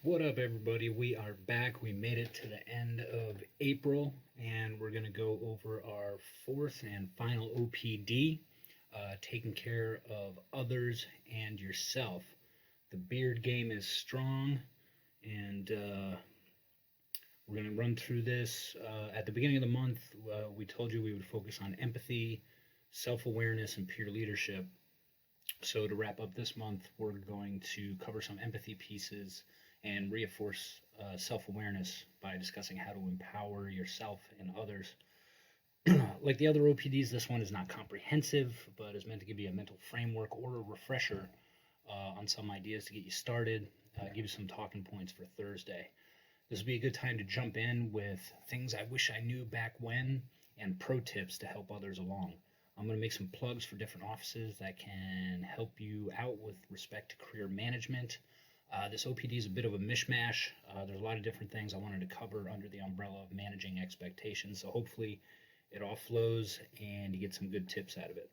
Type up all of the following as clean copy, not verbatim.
What up, everybody? We are back. We made it to the end of April, and we're going to go over our fourth and final OPD, taking care of others and yourself. The beard game is strong, and we're going to run through this. At the beginning of the month, we told you we would focus on empathy, self awareness, and peer leadership. So, to wrap up this month, we're going to cover some empathy pieces and reinforce self awareness by discussing how to empower yourself and others. Like the other OPDs, this one is not comprehensive, but is meant to give you a mental framework or a refresher on some ideas to get you started, give you some talking points for Thursday. This would be a good time to jump in with things I wish I knew back when and pro tips to help others along. I'm going to make some plugs for different offices that can help you out with respect to career management. This OPD is a bit of a mishmash. There's a lot of different things I wanted to cover under the umbrella of managing expectations. So hopefully it all flows and you get some good tips out of it.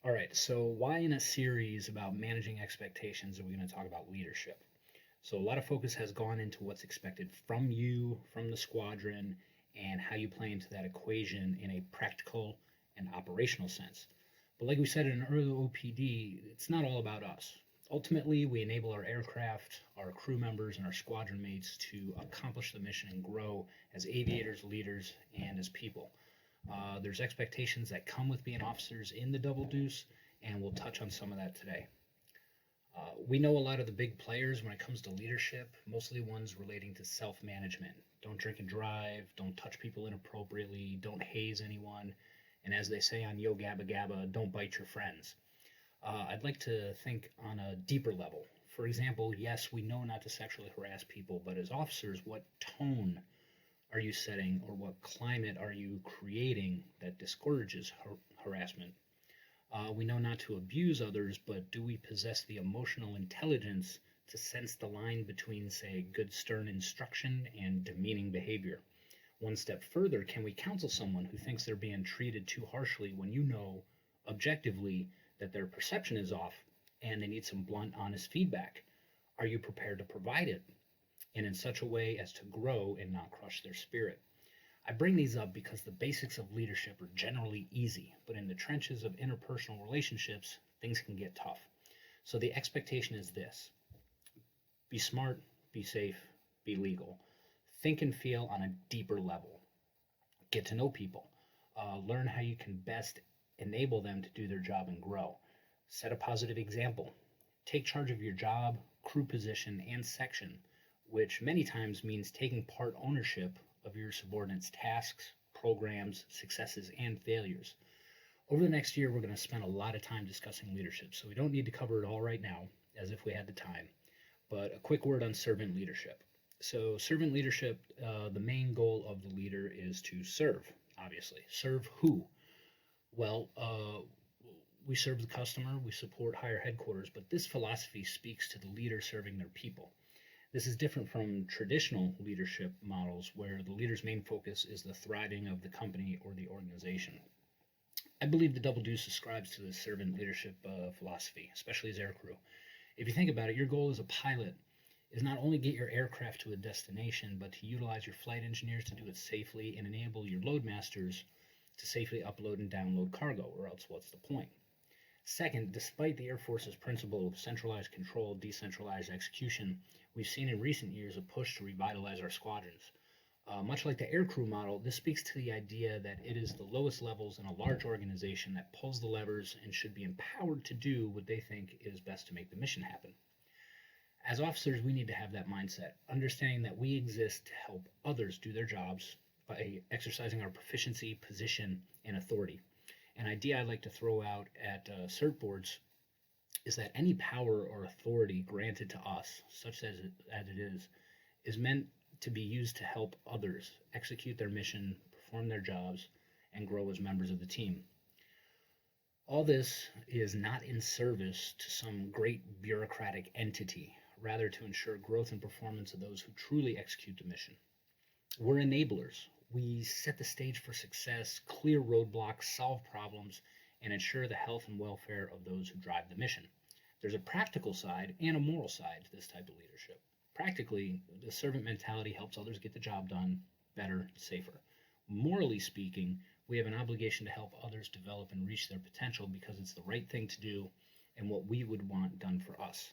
All right, so why in a series about managing expectations are we going to talk about leadership? So a lot of focus has gone into what's expected from you, from the squadron, and how you play into that equation in a practical and operational sense. But like we said in an earlier OPD, it's not all about us. Ultimately, we enable our aircraft, our crew members, and our squadron mates to accomplish the mission and grow as aviators, leaders, and as people. There's expectations that come with being officers in the Double Deuce, and we'll touch on some of that today. We know a lot of the big players when it comes to leadership, mostly ones relating to self-management. Don't drink and drive, don't touch people inappropriately, don't haze anyone, and as they say on Yo Gabba Gabba, don't bite your friends. I'd like to think on a deeper level. For example, yes, we know not to sexually harass people, but as officers, what tone are you setting or what climate are you creating that discourages harassment? We know not to abuse others, but do we possess the emotional intelligence to sense the line between, say, good stern instruction and demeaning behavior? One step further, can we counsel someone who thinks they're being treated too harshly when you know, objectively, that their perception is off and they need some blunt, honest feedback? Are you prepared to provide it, and in such a way as to grow and not crush their spirit? I bring these up because the basics of leadership are generally easy, but in the trenches of interpersonal relationships, things can get tough. So the expectation is this: be smart, be safe, be legal. Think and feel on a deeper level. Get to know people. Learn how you can best enable them to do their job and grow. Set a positive example. Take charge of your job, crew position, and section, which many times means taking part ownership of your subordinates' tasks, programs, successes, and failures. Over the next year, we're going to spend a lot of time discussing leadership, so we don't need to cover it all right now, as if we had the time. But a quick word on servant leadership. So, servant leadership, the main goal of the leader is to serve, obviously. Serve who? Well, we serve the customer, we support higher headquarters, but this philosophy speaks to the leader serving their people. This is different from traditional leadership models where the leader's main focus is the thriving of the company or the organization. I believe the Double Deuce ascribes to this servant leadership philosophy, especially as aircrew. If you think about it, your goal as a pilot is not only get your aircraft to a destination, but to utilize your flight engineers to do it safely and enable your loadmasters to safely upload and download cargo, or else what's the point? Second, despite the Air Force's principle of centralized control, decentralized execution, we've seen in recent years a push to revitalize our squadrons. Much like the aircrew model, this speaks to the idea that it is the lowest levels in a large organization that pulls the levers and should be empowered to do what they think is best to make the mission happen. As officers, we need to have that mindset, understanding that we exist to help others do their jobs by exercising our proficiency, position, and authority. An idea I'd like to throw out at cert boards is that any power or authority granted to us, such as it is meant to be used to help others execute their mission, perform their jobs, and grow as members of the team. All this is not in service to some great bureaucratic entity, rather to ensure growth and performance of those who truly execute the mission. We're enablers. We set the stage for success, clear roadblocks, solve problems, and ensure the health and welfare of those who drive the mission. There's a practical side and a moral side to this type of leadership. Practically, the servant mentality helps others get the job done better, safer. Morally speaking, we have an obligation to help others develop and reach their potential because it's the right thing to do and what we would want done for us.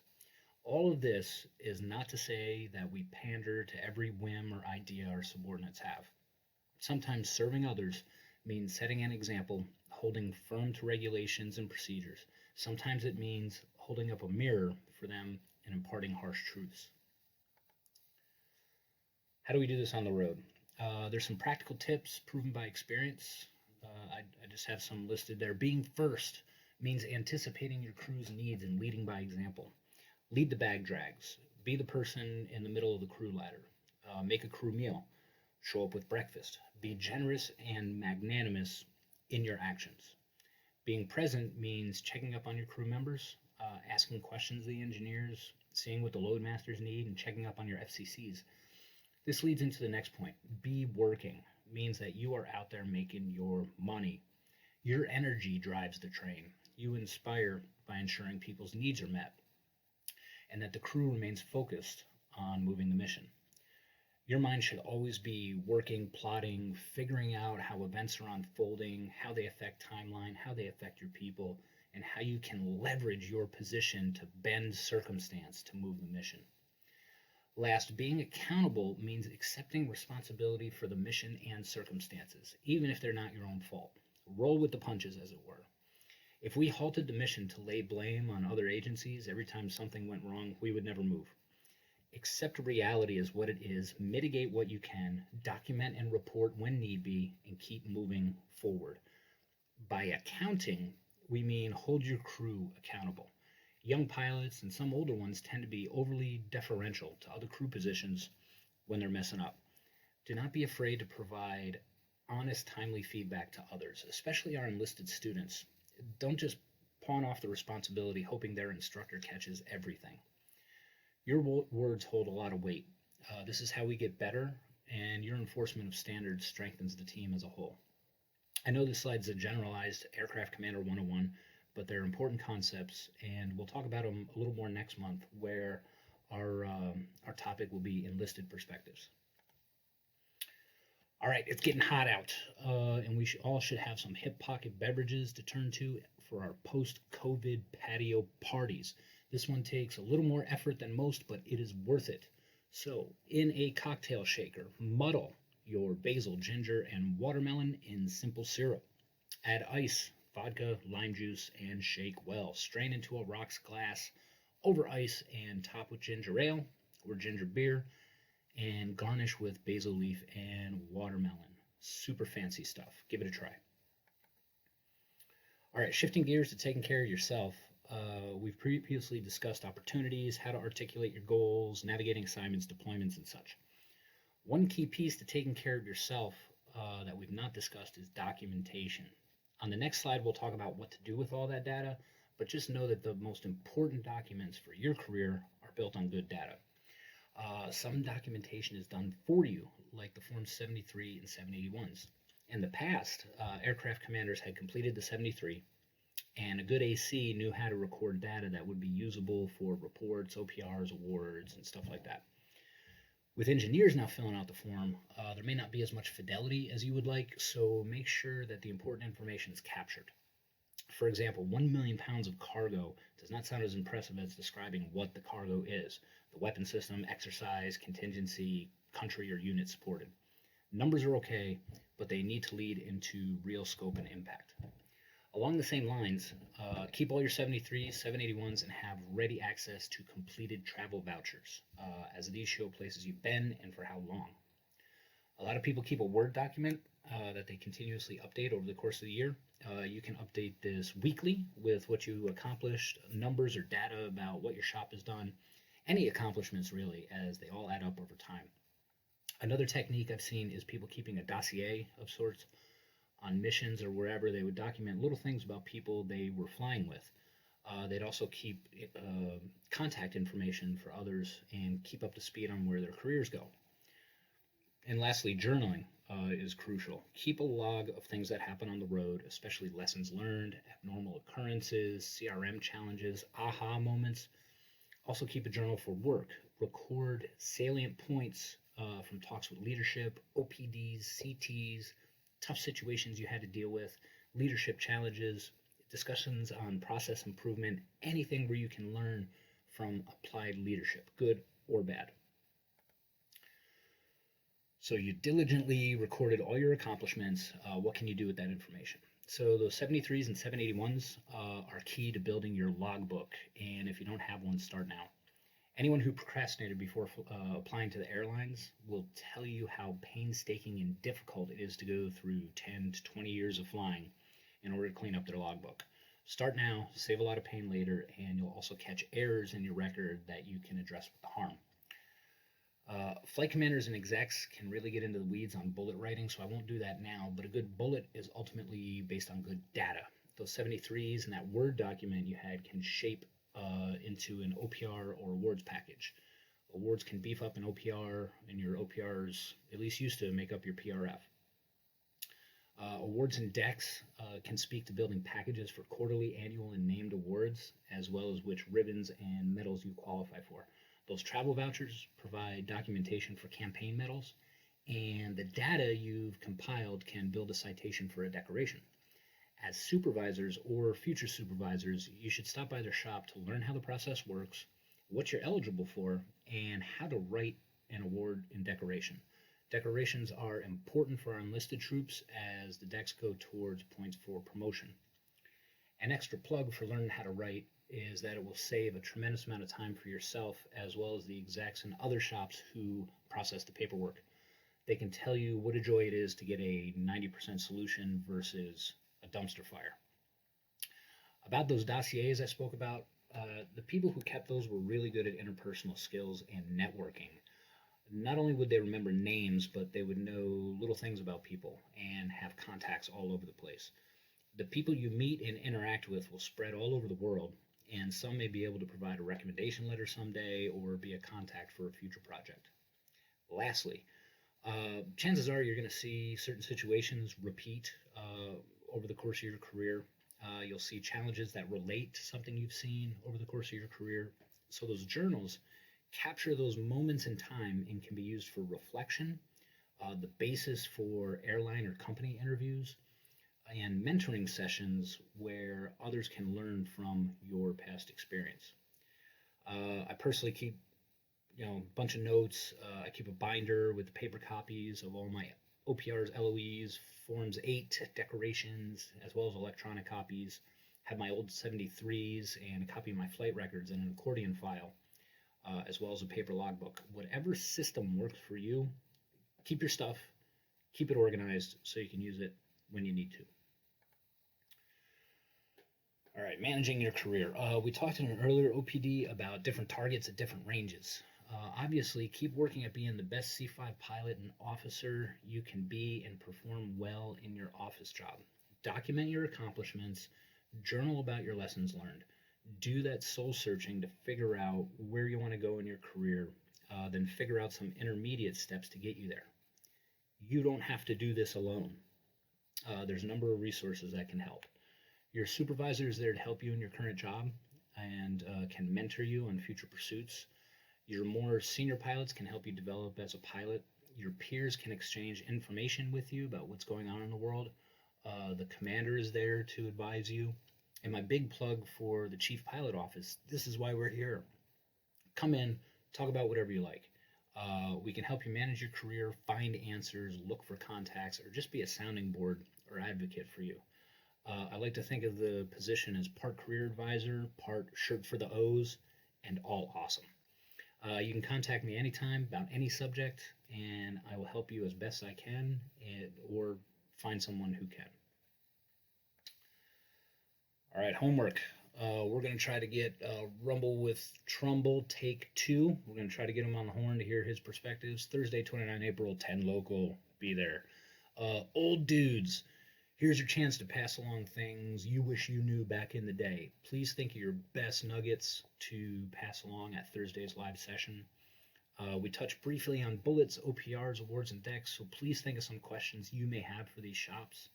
All of this is not to say that we pander to every whim or idea our subordinates have. Sometimes serving others means setting an example, holding firm to regulations and procedures. Sometimes it means holding up a mirror for them and imparting harsh truths. How do we do this on the road? There's some practical tips proven by experience. I just have some listed there. Being first means anticipating your crew's needs and leading by example. Lead the bag drags. Be the person in the middle of the crew ladder. Make a crew meal. Show up with breakfast. Be generous and magnanimous in your actions. Being present means checking up on your crew members, asking questions of the engineers, seeing what the loadmasters need, and checking up on your FCCs. This leads into the next point. Be working means that you are out there making your money. Your energy drives the train. You inspire by ensuring people's needs are met and that the crew remains focused on moving the mission. Your mind should always be working, plotting, figuring out how events are unfolding, how they affect timeline, how they affect your people, and how you can leverage your position to bend circumstance to move the mission. Last, being accountable means accepting responsibility for the mission and circumstances, even if they're not your own fault. Roll with the punches, as it were. If we halted the mission to lay blame on other agencies every time something went wrong, we would never move. Accept reality as what it is, mitigate what you can, document and report when need be, and keep moving forward. By accounting, we mean hold your crew accountable. Young pilots and some older ones tend to be overly deferential to other crew positions when they're messing up. Do not be afraid to provide honest, timely feedback to others, especially our enlisted students. Don't just pawn off the responsibility hoping their instructor catches everything. Your words hold a lot of weight. This is how we get better, and your enforcement of standards strengthens the team as a whole. I know this slide's a generalized Aircraft Commander 101, but they're important concepts, and we'll talk about them a little more next month, where our topic will be enlisted perspectives. All right, it's getting hot out, and we all should have some hip pocket beverages to turn to for our post-COVID patio parties. This one takes a little more effort than most, but it is worth it. So, in a cocktail shaker, muddle your basil, ginger, and watermelon in simple syrup. Add ice, vodka, lime juice, and shake well. Strain into a rocks glass over ice and top with ginger ale or ginger beer, and garnish with basil leaf and watermelon. Super fancy stuff. Give it a try. All right, shifting gears to taking care of yourself. We've previously discussed opportunities, how to articulate your goals, navigating assignments, deployments, and such. One key piece to taking care of yourself that we've not discussed is documentation. On the next slide, we'll talk about what to do with all that data, but just know that the most important documents for your career are built on good data. Some documentation is done for you, like the Form 73 and 781s. In the past, aircraft commanders had completed the 73, and a good AC knew how to record data that would be usable for reports, OPRs, awards, and stuff like that. With engineers now filling out the form, there may not be as much fidelity as you would like, so make sure that the important information is captured. For example, 1 million pounds of cargo does not sound as impressive as describing what the cargo is: the weapon system, exercise, contingency, country, or unit supported. Numbers are okay, but they need to lead into real scope and impact. Along the same lines, keep all your 73s, 781s, and have ready access to completed travel vouchers, as these show places you've been and for how long. A lot of people keep a Word document that they continuously update over the course of the year. You can update this weekly with what you accomplished, numbers or data about what your shop has done, any accomplishments really, as they all add up over time. Another technique I've seen is people keeping a dossier of sorts on missions or wherever. They would document little things about people they were flying with. They'd also keep contact information for others and keep up to speed on where their careers go. And lastly, journaling. is crucial. Keep a log of things that happen on the road, especially lessons learned, abnormal occurrences, CRM challenges, aha moments. Also, keep a journal for work. Record salient points from talks with leadership, OPDs, CTs, tough situations you had to deal with, leadership challenges, discussions on process improvement, anything where you can learn from applied leadership, good or bad. So you diligently recorded all your accomplishments. What can you do with that information? So those 73s and 781s are key to building your logbook. And if you don't have one, start now. Anyone who procrastinated before applying to the airlines will tell you how painstaking and difficult it is to go through 10 to 20 years of flying in order to clean up their logbook. Start now, save a lot of pain later, and you'll also catch errors in your record that you can address with the harm. Flight commanders and execs can really get into the weeds on bullet writing, so I won't do that now, but a good bullet is ultimately based on good data. Those 73s and that Word document you had can shape into an OPR or awards package. Awards can beef up an OPR, and your OPRs at least used to make up your PRF. Awards and decks can speak to building packages for quarterly, annual, and named awards, as well as which ribbons and medals you qualify for. Those travel vouchers provide documentation for campaign medals, and the data you've compiled can build a citation for a decoration. As supervisors or future supervisors, you should stop by their shop to learn how the process works, what you're eligible for, and how to write an award and decoration. Decorations are important for our enlisted troops as the decks go towards points for promotion. An extra plug for learning how to write is that it will save a tremendous amount of time for yourself as well as the execs and other shops who process the paperwork. They can tell you what a joy it is to get a 90% solution versus a dumpster fire. About those dossiers I spoke about, the people who kept those were really good at interpersonal skills and networking. Not only would they remember names, but they would know little things about people and have contacts all over the place. The people you meet and interact with will spread all over the world, and some may be able to provide a recommendation letter someday or be a contact for a future project. Lastly, chances are you're going to see certain situations repeat over the course of your career. You'll see challenges that relate to something you've seen over the course of your career. So those journals capture those moments in time and can be used for reflection, the basis for airline or company interviews, and mentoring sessions where others can learn from your past experience. I personally keep a bunch of notes. I keep a binder with the paper copies of all my OPRs, LOEs, Forms 8 decorations, as well as electronic copies. Have my old 73s and a copy of my flight records in an accordion file, as well as a paper logbook. Whatever system works for you, keep your stuff, keep it organized so you can use it when you need to. All right, managing your career. We talked in an earlier OPD about different targets at different ranges. Obviously, keep working at being the best C5 pilot and officer you can be and perform well in your office job. Document your accomplishments, journal about your lessons learned. Do that soul searching to figure out where you want to go in your career, then figure out some intermediate steps to get you there. You don't have to do this alone. There's a number of resources that can help. Your supervisor is there to help you in your current job and can mentor you on future pursuits. Your more senior pilots can help you develop as a pilot. Your peers can exchange information with you about what's going on in the world. The commander is there to advise you. And my big plug for the Chief Pilot Office, this is why we're here. Come in, talk about whatever you like. We can help you manage your career, find answers, look for contacts, or just be a sounding board or advocate for you. I like to think of the position as part career advisor, part shirt for the O's, and all awesome. You can contact me anytime about any subject, and I will help you as best I can, or find someone who can. All right, homework. We're going to try to get Rumble with Trumbull take 2. We're going to try to get him on the horn to hear his perspectives. Thursday, 29 April, 10 local. Be there. Old dudes. Here's your chance to pass along things you wish you knew back in the day. Please think of your best nuggets to pass along at Thursday's live session. We touched briefly on bullets, OPRs, awards, and decks, so please think of some questions you may have for these shops.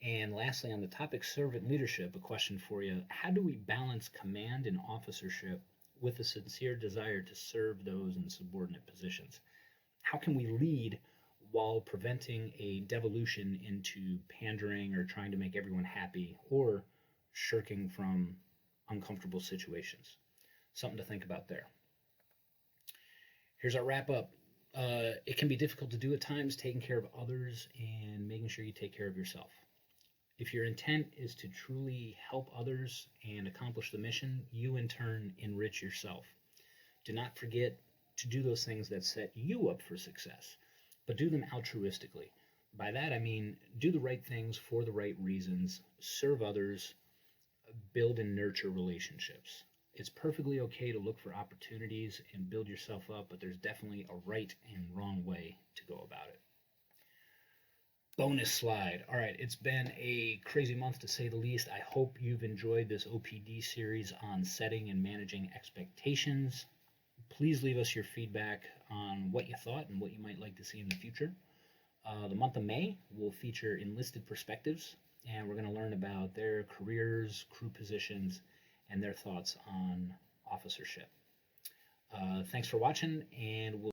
And lastly, on the topic servant leadership, a question for you. How do we balance command and officership with a sincere desire to serve those in subordinate positions? How can we lead while preventing a devolution into pandering or trying to make everyone happy or shirking from uncomfortable situations? Something to think about there. Here's our wrap up. It can be difficult to do at times, taking care of others and making sure you take care of yourself. If your intent is to truly help others and accomplish the mission, you in turn enrich yourself. Do not forget to do those things that set you up for success, but do them altruistically. By that I mean do the right things for the right reasons, serve others, build and nurture relationships. It's perfectly okay to look for opportunities and build yourself up, but there's definitely a right and wrong way to go about it. Bonus slide. All right, it's been a crazy month to say the least. I hope you've enjoyed this OPD series on setting and managing expectations. Please leave us your feedback on what you thought and what you might like to see in the future. The month of May will feature enlisted perspectives, and we're going to learn about their careers, crew positions, and their thoughts on officership. Thanks for watching, and we'll